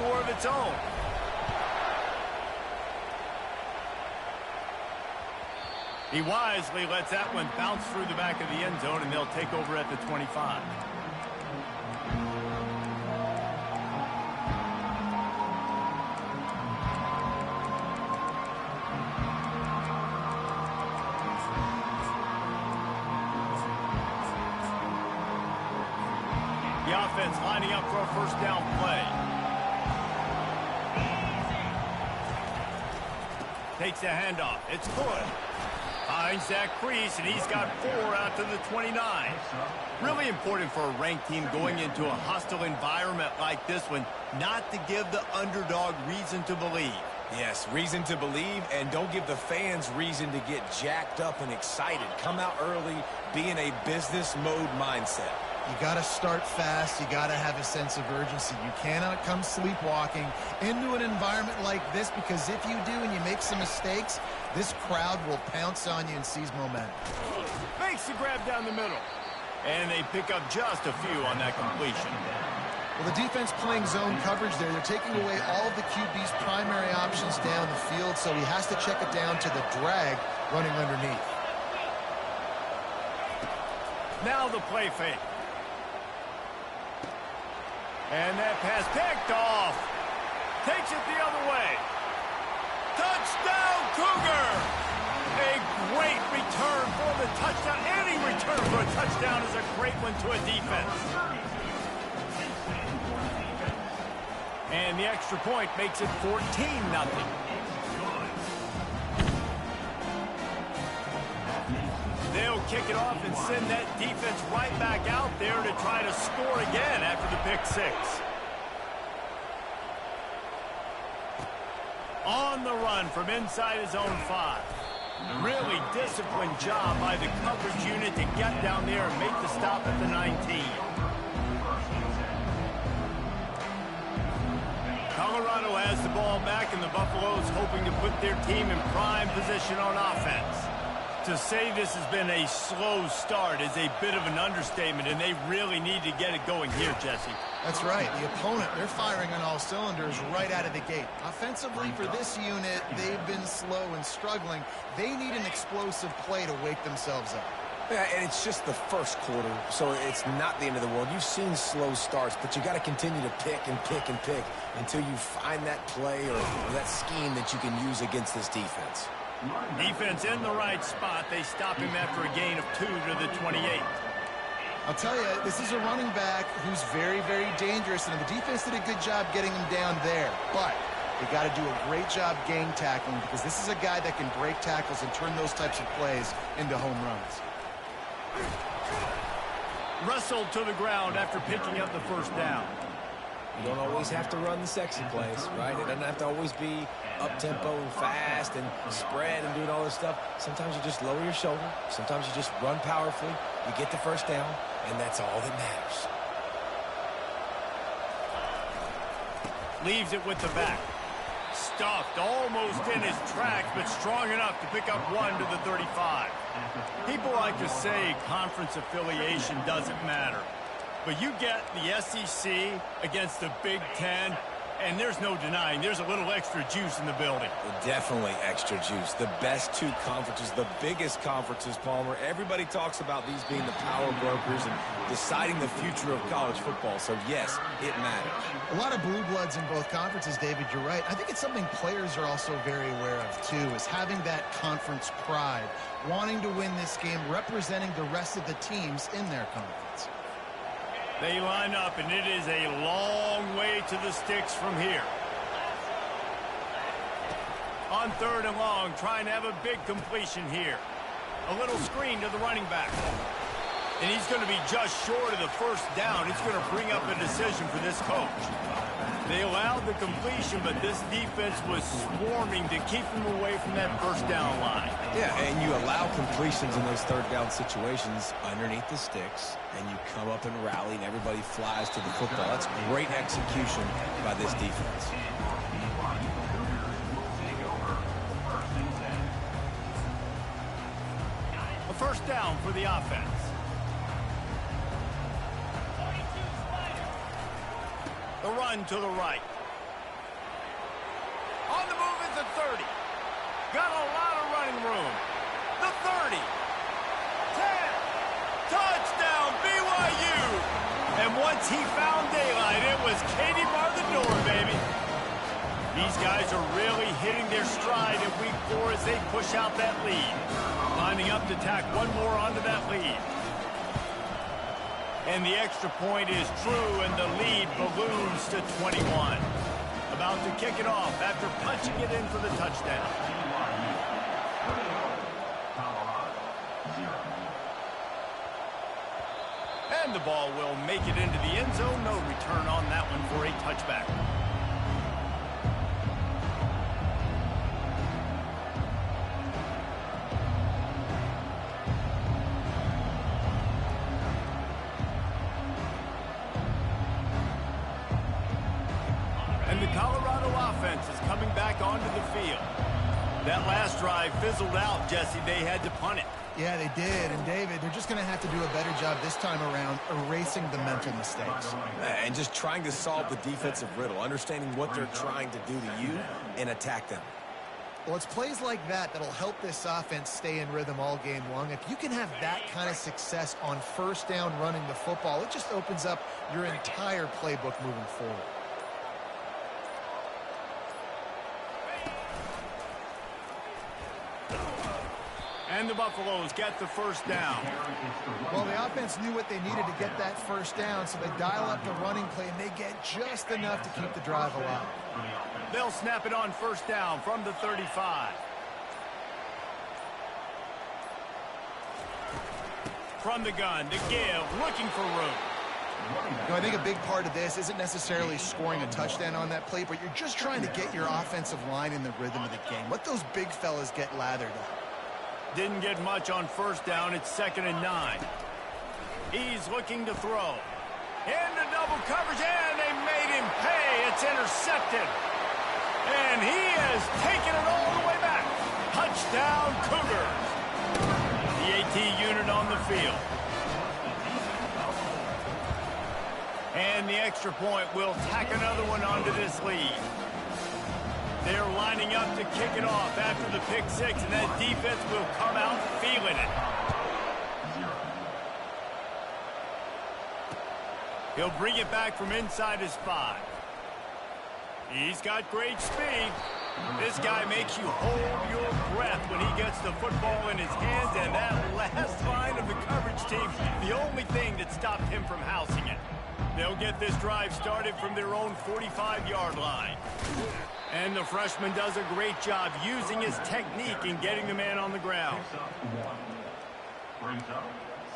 score of its own. He wisely lets that one bounce through the back of the end zone, and they'll take over at the 25. The offense lining up for a first down play. Takes the handoff. It's good. Finds that crease, and he's got 4 out to the 29. Really important for a ranked team going into a hostile environment like this one, not to give the underdog reason to believe. Yes, reason to believe, and don't give the fans reason to get jacked up and excited. Come out early, be in a business mode mindset. You got to start fast. You got to have a sense of urgency. You cannot come sleepwalking into an environment like this, because if you do and you make some mistakes, this crowd will pounce on you and seize momentum. Makes the grab down the middle. And they pick up just a few on that completion. Well, the defense playing zone coverage there. They're taking away all of the QB's primary options down the field, so he has to check it down to the drag running underneath. Now the play fake. And that pass picked off. Takes it the other way. Touchdown, Cougar! A great return for the touchdown. Any return for a touchdown is a great one to a defense. And the extra point makes it 14-0. They'll kick it off and send that defense right back out there to try to score again after the pick 6. On the run from inside his own 5. Really disciplined job by the coverage unit to get down there and make the stop at the 19. Colorado has the ball back, and the Buffaloes hoping to put their team in prime position on offense. To say this has been a slow start is a bit of an understatement, and they really need to get it going here, Jesse. That's right. The opponent, they're firing on all cylinders right out of the gate. Offensively, for this unit, they've been slow and struggling. They need an explosive play to wake themselves up. Yeah, and it's just the first quarter, so it's not the end of the world. You've seen slow starts, but you got to continue to pick and pick and pick until you find that play or that scheme that you can use against this defense. Defense in the right spot. They stop him after a gain of 2 to the 28. I'll tell you, this is a running back who's very, very dangerous, and the defense did a good job getting him down there. But they got to do a great job gang tackling, because this is a guy that can break tackles and turn those types of plays into home runs. Wrestled to the ground after picking up the first down. You don't always have to run the sexy plays, right? It doesn't have to always be up-tempo and fast and spread and doing all this stuff. Sometimes you just lower your shoulder. Sometimes you just run powerfully. You get the first down, and that's all that matters. Leaves it with the back. Stuffed almost in his tracks, but strong enough to pick up 1 to the 35. People like to say conference affiliation doesn't matter. But you get the SEC against the Big Ten, and there's no denying there's a little extra juice in the building. Definitely extra juice. The best 2 conferences, the biggest conferences, Palmer. Everybody talks about these being the power brokers and deciding the future of college football. So, yes, it matters. A lot of blue bloods in both conferences, David. You're right. I think it's something players are also very aware of, too, is having that conference pride, wanting to win this game, representing the rest of the teams in their conference. They line up, and it is a long way to the sticks from here. On 3rd and long, trying to have a big completion here. A little screen to the running back. And he's going to be just short of the first down. It's going to bring up a decision for this coach. They allowed the completion, but this defense was swarming to keep him away from that first down line. Yeah, and you allow completions in those 3rd down situations underneath the sticks, and you come up and rally, and everybody flies to the football. That's great execution by this defense. A first down for the offense. The run to the right. On the move is the 30. Got a lot of running room. The 30. 10. Touchdown, BYU. And once he found daylight, it was Katie bar the door, baby. These guys are really hitting their stride in week 4 as they push out that lead. Lining up to tack one more onto that lead. And the extra point is true, and the lead balloons to 21. About to kick it off after punching it in for the touchdown. And the ball will make it into the end zone. No return on that one for a touchback. And the Colorado offense is coming back onto the field. That last drive fizzled out, Jesse. They had to punt it. Yeah, they did. And, David, they're just going to have to do a better job this time around erasing the mental mistakes. And just trying to solve the defensive riddle, understanding what they're trying to do to you and attack them. Well, it's plays like that that'll help this offense stay in rhythm all game long. If you can have that kind of success on first down running the football, it just opens up your entire playbook moving forward. And the Buffaloes get the first down. Well, the offense knew what they needed to get that first down, so they dial up the running play, and they get just enough to keep the drive alive. They'll snap it on first down from the 35. From the gun to give, looking for room. You know, I think a big part of this isn't necessarily scoring a touchdown on that play, but you're just trying to get your offensive line in the rhythm of the game. Let those big fellas get lathered up. Didn't get much on first down. It's 2nd and 9. He's looking to throw. Into double coverage, and they made him pay. It's intercepted. And he has taken it all the way back. Touchdown, Cougars. The AT unit on the field. And the extra point will tack another one onto this lead. They're lining up to kick it off after the pick six, and that defense will come out feeling it. He'll bring it back from inside his 5. He's got great speed. This guy makes you hold your breath when he gets the football in his hands, and that last line of the coverage team, the only thing that stopped him from housing it. They'll get this drive started from their own 45-yard line. And the freshman does a great job using his technique in getting the man on the ground. Brings up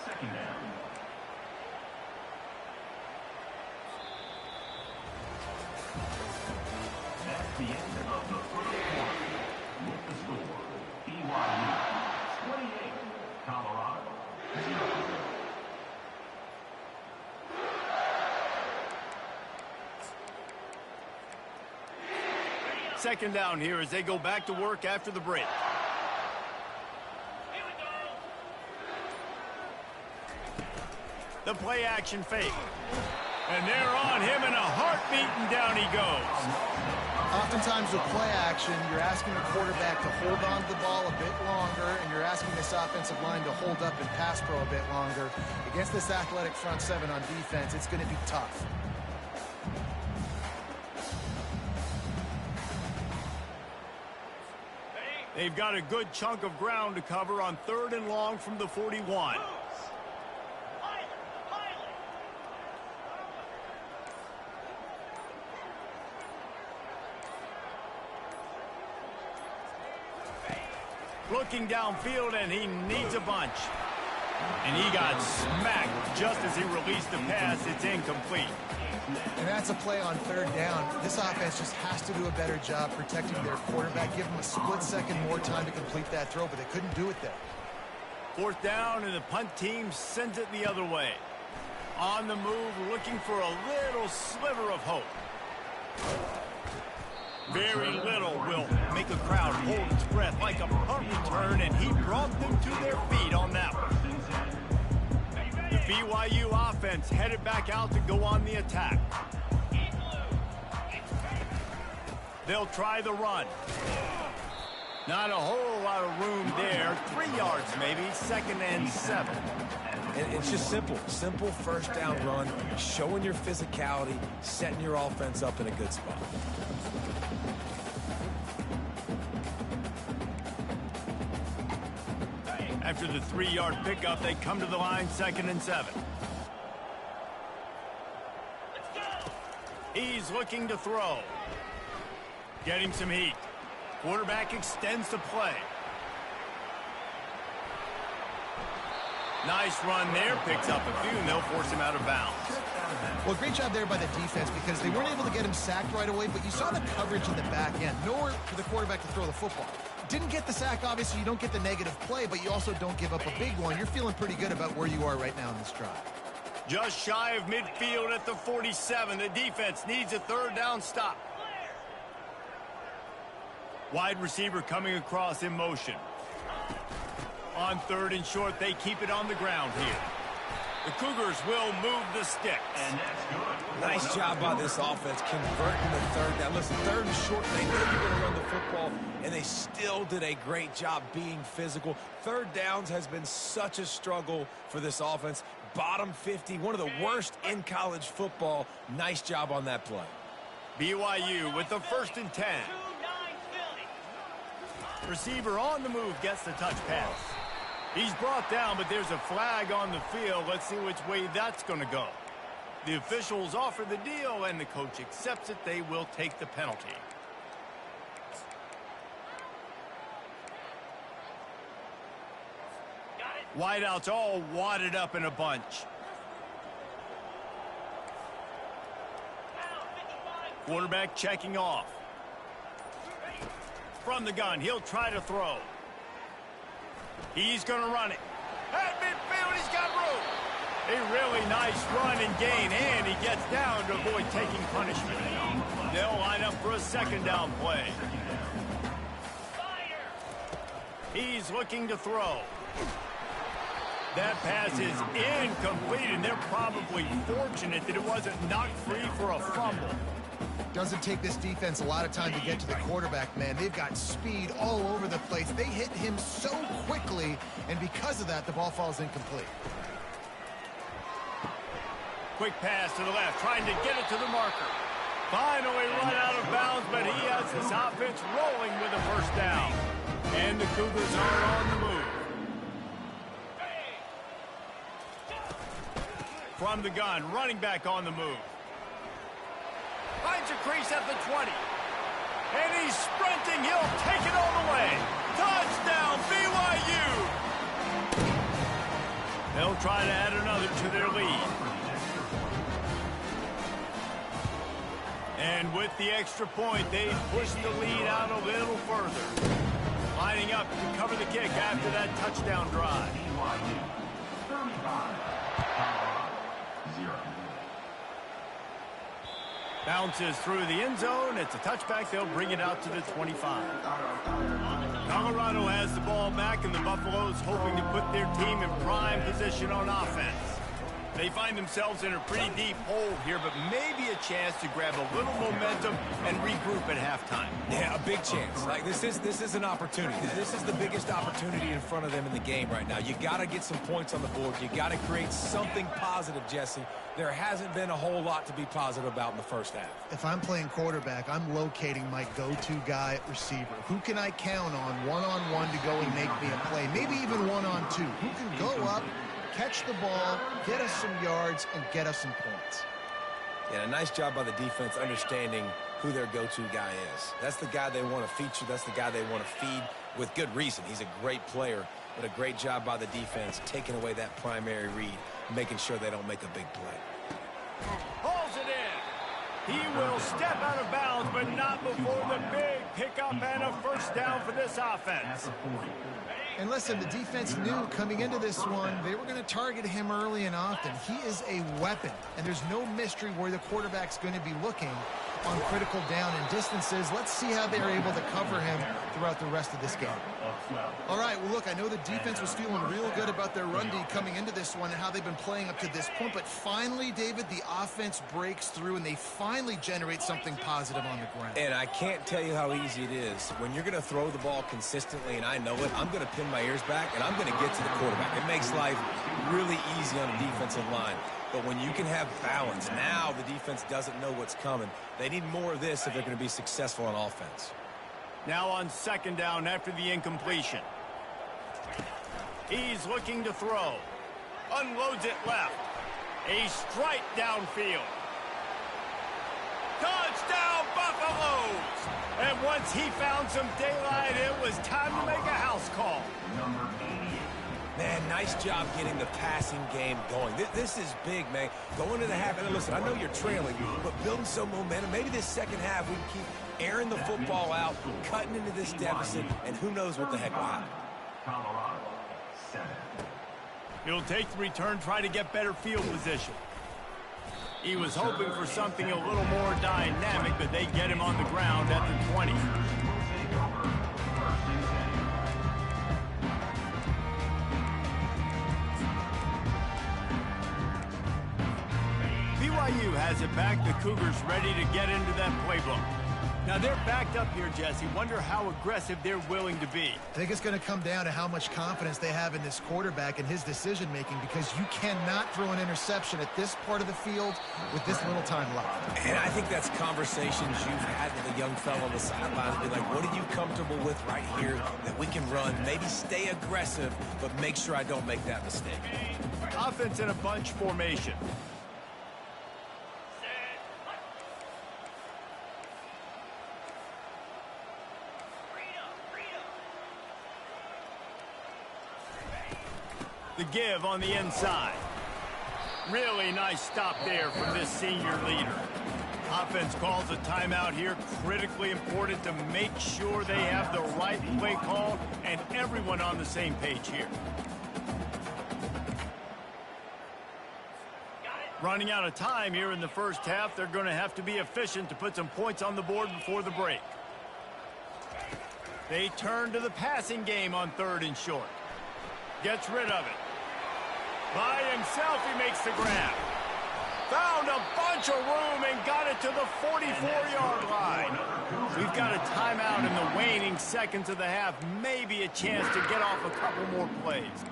2nd down. That's the end of the first quarter. With the score, BYU 28, Colorado 0. Second down here as they go back to work after the break. The play action fake. And they're on him in a heartbeat, and down he goes. Oftentimes with play action, you're asking the quarterback to hold on to the ball a bit longer, and you're asking this offensive line to hold up and pass pro a bit longer. Against this athletic front seven on defense, it's going to be tough. They've got a good chunk of ground to cover on 3rd and long from the 41. Looking downfield, and he needs a bunch. And he got smacked just as he released the pass. It's incomplete. And that's a play on 3rd down. This offense just has to do a better job protecting their quarterback. Give them a split second more time to complete that throw, but they couldn't do it there. 4th down, and the punt team sends it the other way. On the move, looking for a little sliver of hope. Very little will make a crowd hold its breath like a punt return, and he brought them to their feet on that one. The BYU offense headed back out to go on the attack. They'll try the run. Not a whole lot of room there. 3 yards maybe, 2nd and 7. And it's just simple. Simple first down run, showing your physicality, setting your offense up in a good spot. After the 3-yard pickup, they come to the line, 2nd and 7. He's looking to throw. Getting some heat. Quarterback extends the play. Nice run there. Picks up a few, and they'll force him out of bounds. Well, great job there by the defense because they weren't able to get him sacked right away, but you saw the coverage in the back end. Nowhere for the quarterback to throw the football. Didn't get the sack, obviously. You don't get the negative play, but you also don't give up a big one. You're feeling pretty good about where you are right now in this drive. Just shy of midfield at the 47. The defense needs a 3rd down stop. Wide receiver coming across in motion. On 3rd and short, they keep it on the ground here. The Cougars will move the sticks. And that's good. Nice job by this offense converting the 3rd down. Listen, 3rd and short, they knew you were going to run the football, and they still did a great job being physical. 3rd downs has been such a struggle for this offense. Bottom 50, one of the worst in college football. Nice job on that play. BYU with the 1st and 10. Receiver on the move gets the touch pass. He's brought down, but there's a flag on the field. Let's see which way that's going to go. The officials offer the deal, and the coach accepts it. They will take the penalty. Wideouts all wadded up in a bunch. Quarterback checking off. From the gun, he'll try to throw. He's going to run it. At midfield, he's got room. A really nice run and gain, and he gets down to avoid taking punishment. They'll line up for a 2nd down play. He's looking to throw. That pass is incomplete, and they're probably fortunate that it wasn't knocked free for a fumble. Doesn't take this defense a lot of time to get to the quarterback, man. They've got speed all over the place. They hit him so quickly, and because of that, the ball falls incomplete. Quick pass to the left, trying to get it to the marker. Finally run out of bounds, but he has his offense rolling with a 1st down. And the Cougars are on the move. From the gun, running back on the move. Finds a crease at the 20. And he's sprinting. He'll take it all the way. Touchdown, BYU! They'll try to add another to their lead. And with the extra point, they push the lead out a little further. Lining up to cover the kick after that touchdown drive. BYU 35. Colorado 0. Bounces through the end zone. It's a touchback. They'll bring it out to the 25. Colorado has the ball back, and the Buffaloes hoping to put their team in prime position on offense. They find themselves in a pretty deep hole here, but maybe a chance to grab a little momentum and regroup at halftime. Yeah, a big chance. Like this is an opportunity. This is the biggest opportunity in front of them in the game right now. You got to get some points on the board. You got to create something positive, Jesse. There hasn't been a whole lot to be positive about in the 1st half. If I'm playing quarterback, I'm locating my go-to guy at receiver. Who can I count on one-on-one to go and make me a play? Maybe even one-on-two. Who can go up, catch the ball, get us some yards, and get us some points. Yeah, a nice job by the defense understanding who their go-to guy is. That's the guy they want to feature. That's the guy they want to feed with good reason. He's a great player, but a great job by the defense taking away that primary read, making sure they don't make a big play. Hauls it in. He will step out of bounds, but not before the big pickup and a 1st down for this offense. And listen, the defense knew coming into this one, they were going to target him early and often. He is a weapon, and there's no mystery where the quarterback's going to be looking. on critical down and distances. Let's see how they're able to cover him throughout the rest of this game. All right, well, look, I know the defense was feeling real good about their run D coming into this one and how they've been playing up to this point, but finally, David, the offense breaks through and they finally generate something positive on the ground. And I can't tell you how easy it is. When you're going to throw the ball consistently, and I know it, I'm going to pin my ears back, and I'm going to get to the quarterback. It makes life really easy on the defensive line. But when you can have balance, now the defense doesn't know what's coming. They need more of this if they're going to be successful on offense. Now on second down after the incompletion. He's looking to throw. Unloads it left. A strike downfield. Touchdown, Buffaloes! And once he found some daylight, it was time to make a house call. Man, nice job getting the passing game going. This is big, man. Going to the half, and listen, I know you're trailing, but building some momentum. Maybe this second half we can keep airing the football out, cutting into this deficit, and who knows what the heck will happen. Colorado, 7. He'll take the return, try to get better field position. He was hoping for something a little more dynamic, but they get him on the ground at the 20. BYU has it back. The Cougars ready to get into that playbook. Now they're backed up here, Jesse. Wonder how aggressive they're willing to be. I think it's going to come down to how much confidence they have in this quarterback and his decision-making, because you cannot throw an interception at this part of the field with this little time left. And I think that's conversations you've had with a young fellow on the sideline and be like, what are you comfortable with right here that we can run? Maybe stay aggressive, but make sure I don't make that mistake. Offense in a bunch formation. The give on the inside. Really nice stop there from this senior leader. Offense calls a timeout here. Critically important to make sure they have the right play call and everyone on the same page here. Running out of time here in the first half. They're going to have to be efficient to put some points on the board before the break. They turn to the passing game on 3rd and short. Gets rid of it. By himself, he makes the grab. Found a bunch of room and got it to the 44-yard line. We've got a timeout in the waning seconds of the half. Maybe a chance to get off a couple more plays.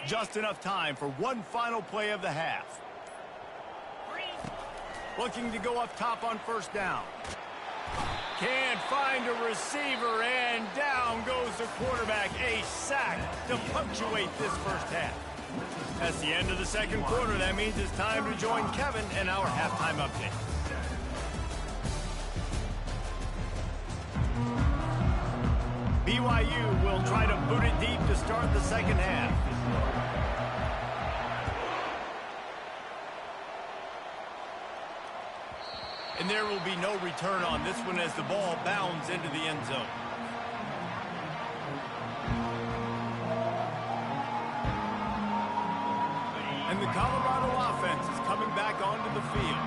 Just enough time for one final play of the half. Looking to go up top on 1st down. Can't find a receiver, and down goes the quarterback. A sack to punctuate this first half. That's the end of the 2nd quarter. That means it's time to join Kevin and our halftime update. BYU will try to boot it deep to start the 2nd half. And there will be no return on this one as the ball bounds into the end zone. And the Colorado offense is coming back onto the field.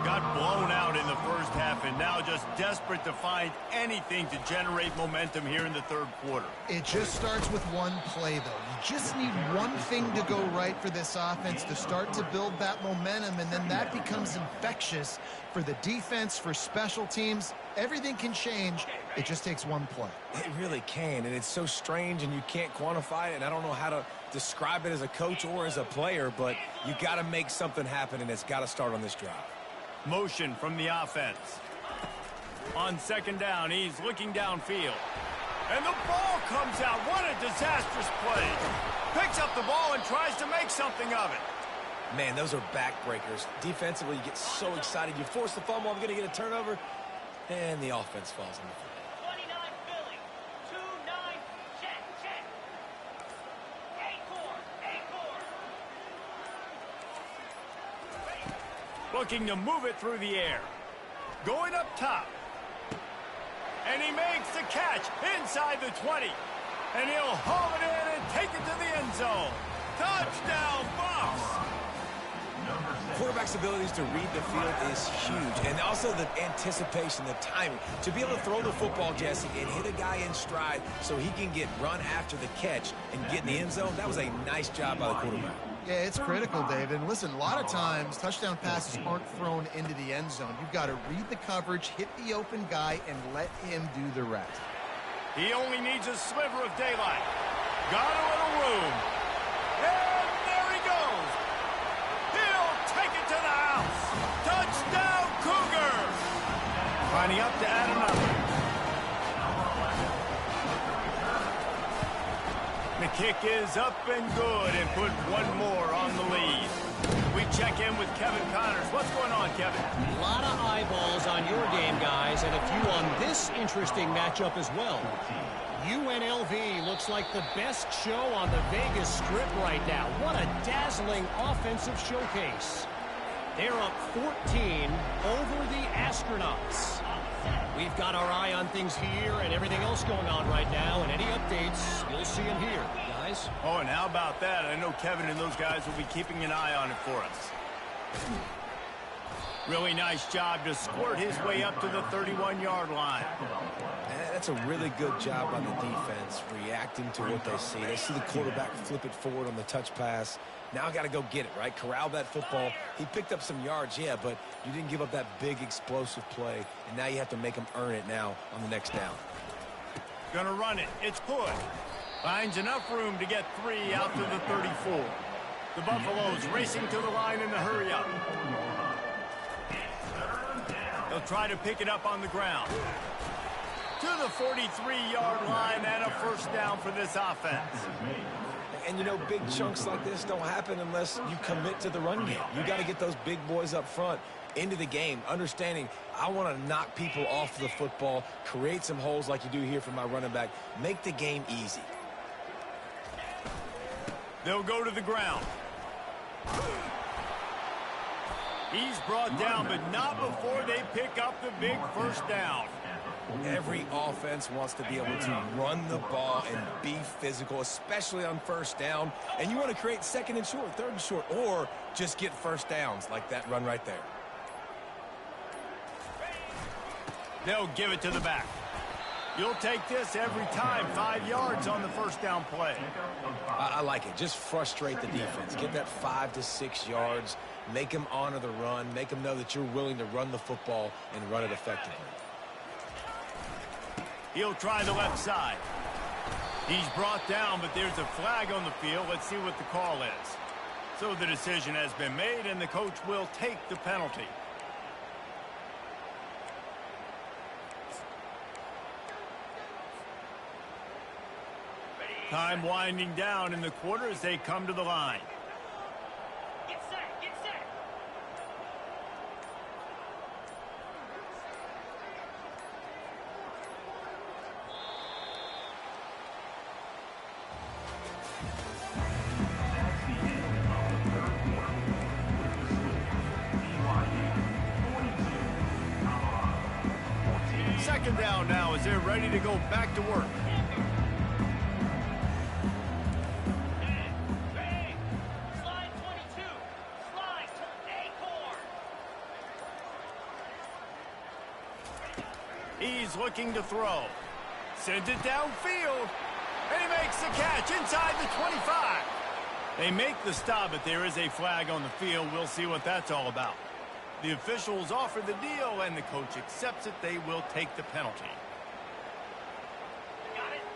Got blown out in the first half and now just desperate to find anything to generate momentum here in the 3rd quarter. It just starts with one play, though. You just need one thing to go right for this offense to start to build that momentum, and then that becomes infectious for the defense, for special teams. Everything can change. It just takes one play. It really can, and it's so strange, and you can't quantify it, and I don't know how to describe it as a coach or as a player, but you got to make something happen, and it's got to start on this drive. Motion from the offense. On 2nd down, he's looking downfield. And the ball comes out. What a disastrous play. Picks up the ball and tries to make something of it. Man, those are backbreakers. Defensively, you get so excited. You force the fumble, I'm going to get a turnover, and the offense falls on the field. 29 Philly, 2-9, check. 8-4. Looking to move it through the air. going up top. And he makes the catch inside the 20. And he'll haul it in and take it to the end zone. Touchdown, Bucs! Quarterback's abilities to read the field is huge, and also the anticipation, the timing. To be able to throw the football, Jesse, and hit a guy in stride so he can get run after the catch and get in the end zone, that was a nice job by the quarterback. Yeah, it's critical, David. And listen, a lot of times touchdown passes aren't thrown into the end zone. You've got to read the coverage, hit the open guy, and let him do the rest. He only needs a sliver of daylight. Got a little room. And there he goes. He'll take it to the house. Touchdown, Cougars. Lining up to add another. The kick is up and good and put one more on the lead. We check in with Kevin Connors. What's going on, Kevin? A lot of eyeballs on your game, guys, and a few on this interesting matchup as well. UNLV looks like the best show on the Vegas Strip right now. What a dazzling offensive showcase. They're up 14 over the Astronauts. We've got our eye on things here and everything else going on right now, and any updates, you'll see them here, guys. Oh, and how about that? I know Kevin and those guys will be keeping an eye on it for us. Really nice job to squirt his way up to the 31-yard line. That's a really good job on the defense, reacting to what they see. They see the quarterback flip it forward on the touch pass. Now I got to go get it, right? Corral that football. He picked up some yards, yeah, but you didn't give up that big explosive play, and now you have to make him earn it now on the next down. Gonna run it. It's Hood. Finds enough room to get 3 out to the 34. The Buffaloes racing to the line in the hurry-up. They'll try to pick it up on the ground. To the 43-yard line and a first down for this offense. And, you know, big chunks like this don't happen unless you commit to the run game. You got to get those big boys up front into the game, understanding I want to knock people off the football, create some holes like you do here for my running back, make the game easy. They'll go to the ground. He's brought down, but not before they pick up the big first down. Every offense wants to be able to run the ball and be physical, especially on first down. And you want to create second and short, third and short, or just get first downs like that run right there. They'll give it to the back. You'll take this every time. 5 yards on the first down play. I like it. Just frustrate the defense. Get that 5 to 6 yards. Make them honor the run. Make them know that you're willing to run the football and run it effectively. He'll try the left side. He's brought down, but there's a flag on the field. Let's see what the call is. So the decision has been made, and the coach will take the penalty. Time winding down in the quarter as they come to the line. Get set, get set. Second down now as they're ready to go back to work. Slide 22. Slide to Acorn. He's looking to throw. Sends it downfield. And he makes the catch inside the 25. They make the stop, but there is a flag on the field. We'll see what that's all about. The officials offer the deal, and the coach accepts it. They will take the penalty.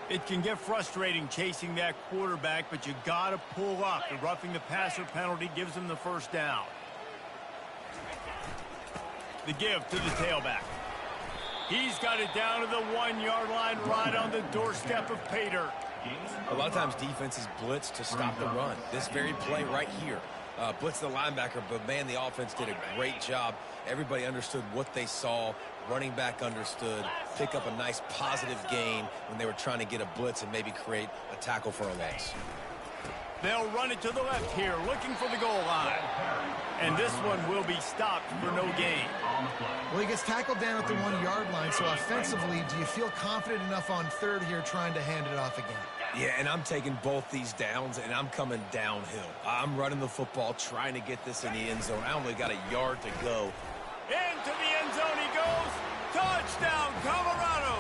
It can get frustrating chasing that quarterback, but you got to pull up. The roughing the passer penalty gives them the first down. The give to the tailback. He's got it down to the 1-yard line right on the doorstep of pay dirt. A lot of times defenses blitz to stop the run. This very play right here. Blitz the linebacker, but man, the offense did a great job. Everybody understood what they saw. Running back understood. Pick up a nice positive gain when they were trying to get a blitz and maybe create a tackle for a loss. They'll run it to the left here, looking for the goal line. And this one will be stopped for no gain. on the play. Well, he gets tackled down at the 1-yard line, so offensively, do you feel confident enough on third here trying to hand it off again? Yeah, and I'm taking both these downs, and I'm coming downhill. I'm running the football, trying to get this in the end zone. I only got a yard to go. Into the end zone he goes. Touchdown, Colorado.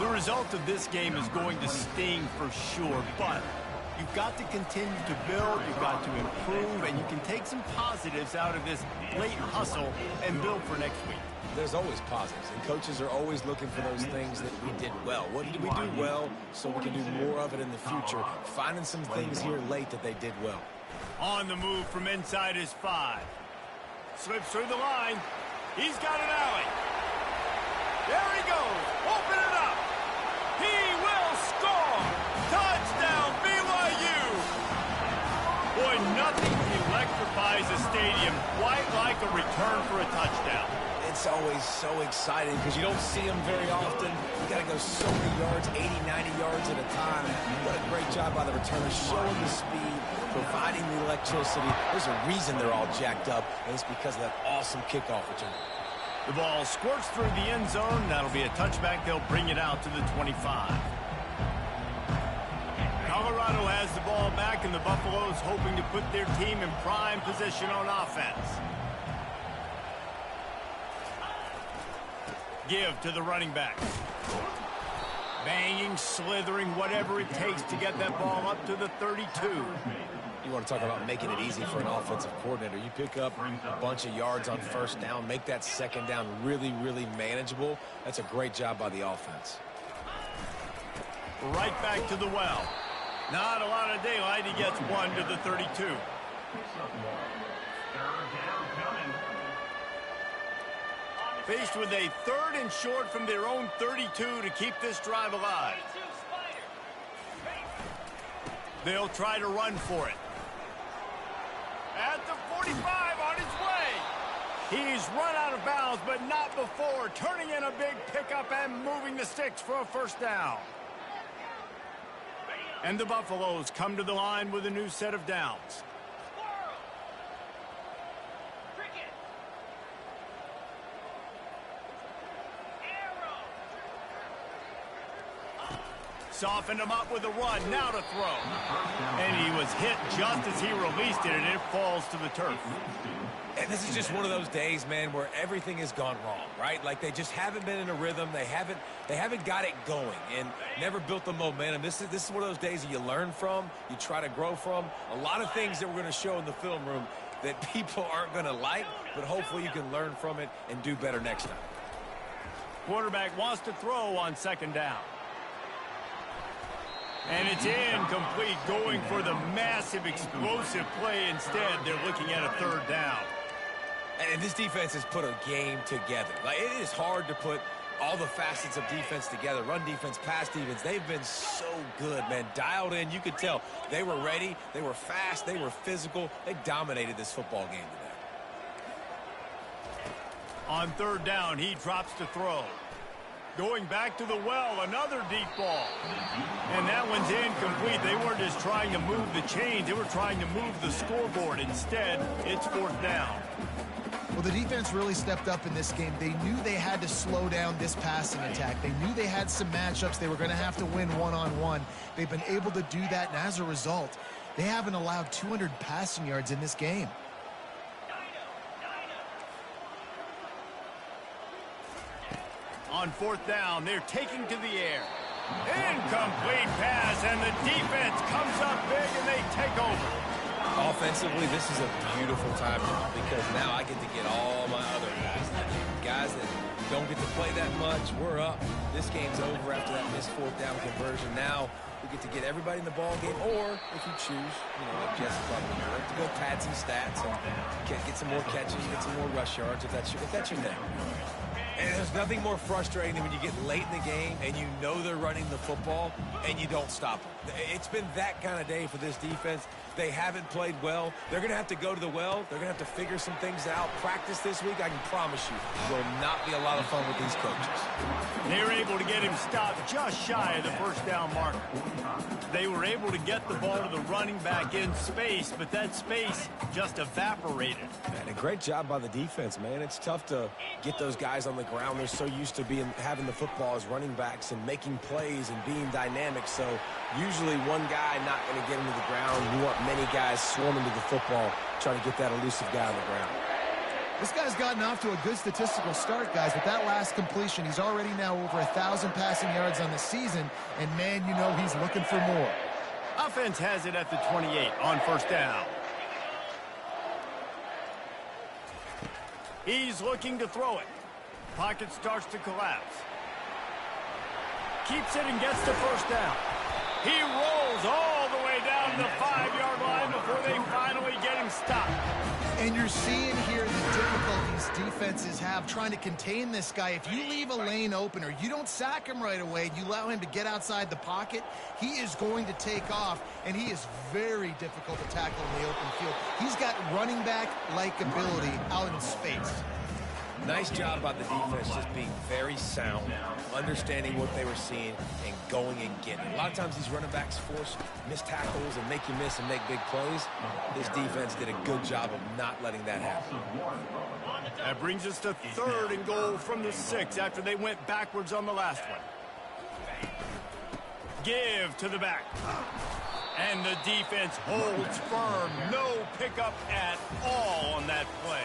The result of this game is going to sting for sure, but you've got to continue to build, you've got to improve, and you can take some positives out of this late hustle and build for next week. There's always positives, and coaches are always looking for those things that we did well. What did we do well so we can do more of it in the future? Finding some things here late that they did well. On the move from inside his 5. Slips through the line. He's got an alley. There he goes. Open it up. He will score. Touchdown, BYU. Boy, nothing electrifies a stadium quite like a return for a touchdown. It's always so exciting because you don't see them very often. You got to go so many yards, 80, 90 yards at a time. What a great job by the returner, showing the speed, providing the electricity. There's a reason they're all jacked up, and it's because of that awesome kickoff return. The ball squirts through the end zone. That'll be a touchback. They'll bring it out to the 25. Colorado has the ball back, and the Buffaloes hoping to put their team in prime position on offense. Give to the running back. Banging, slithering, whatever it takes to get that ball up to the 32. You want to talk about making it easy for an offensive coordinator. You pick up a bunch of yards on first down, make that second down really, really manageable. That's a great job by the offense. Right back to the well. Not a lot of daylight. He gets one to the 32. Faced with a 3rd and short from their own 32 to keep this drive alive. They'll try to run for it. At the 45 on his way. He's run out of bounds, but not before. Turning in a big pickup and moving the sticks for a first down. And the Buffaloes come to the line with a new set of downs. Softened him up with a run, now to throw. And he was hit just as he released it, and it falls to the turf. And this is just one of those days, man, where everything has gone wrong, right? Like they just haven't been in a rhythm. They haven't got it going and never built the momentum. This is one of those days that you learn from, you try to grow from. A lot of things that we're going to show in the film room that people aren't going to like, but hopefully you can learn from it and do better next time. Quarterback wants to throw on second down. And it's incomplete, going for the massive, explosive play instead. They're looking at a 3rd down. And this defense has put a game together. Like, it is hard to put all the facets of defense together. Run defense, pass defense. They've been so good, man. Dialed in. You could tell they were ready. They were fast. They were physical. They dominated this football game today. On 3rd down, he drops to throw. Going back to the well, another deep ball. And that one's incomplete. They weren't just trying to move the chains. They were trying to move the scoreboard. Instead, it's 4th down. Well, the defense really stepped up in this game. They knew they had to slow down this passing attack. They knew they had some matchups they were going to have to win one-on-one. They've been able to do that, and as a result, they haven't allowed 200 passing yards in this game. On 4th down, they're taking to the air. Incomplete pass, and the defense comes up big, and they take over. Offensively, this is a beautiful time because now I get to get all my other guys that don't get to play that much. We're up. This game's over after that missed 4th down conversion. Now we get to get everybody in the ball game, or if you choose, like Jesse probably would, to go pad some stats and get some more catches, get some more rush yards if that's your thing. And there's nothing more frustrating than when you get late in the game and you know they're running the football and you don't stop them. It's been that kind of day for this defense. They haven't played well. They're going to have to go to the well. They're going to have to figure some things out. Practice this week, I can promise you, will not be a lot of fun with these coaches. They were able to get him stopped just shy of the first down marker. They were able to get the ball to the running back in space, but that space just evaporated. And a great job by the defense, man. It's tough to get those guys on the ground. They're so used to having the football as running backs and making plays and being dynamic. So usually one guy not going to get him to the ground. You want many guys swarming to the football, trying to get that elusive guy on the ground. This guy's gotten off to a good statistical start, guys. With that last completion, he's already now over 1,000 passing yards on the season, and man, you know he's looking for more. Offense has it at the 28 on first down. He's looking to throw it. Pocket starts to collapse. Keeps it and gets the first down. He rolls all the way down the 5-yard line before they finally get him stopped. And you're seeing here the difficulties defenses have trying to contain this guy. If you leave a lane open or you don't sack him right away, you allow him to get outside the pocket, he is going to take off, and he is very difficult to tackle in the open field. He's got running back-like ability out in space. Nice job by the defense just being very sound, understanding what they were seeing, and going and getting it. A lot of times these running backs force missed tackles and make you miss and make big plays. This defense did a good job of not letting that happen. That brings us to 3rd and goal from the 6 after they went backwards on the last one. Give to the back. And the defense holds firm. No pickup at all on that play.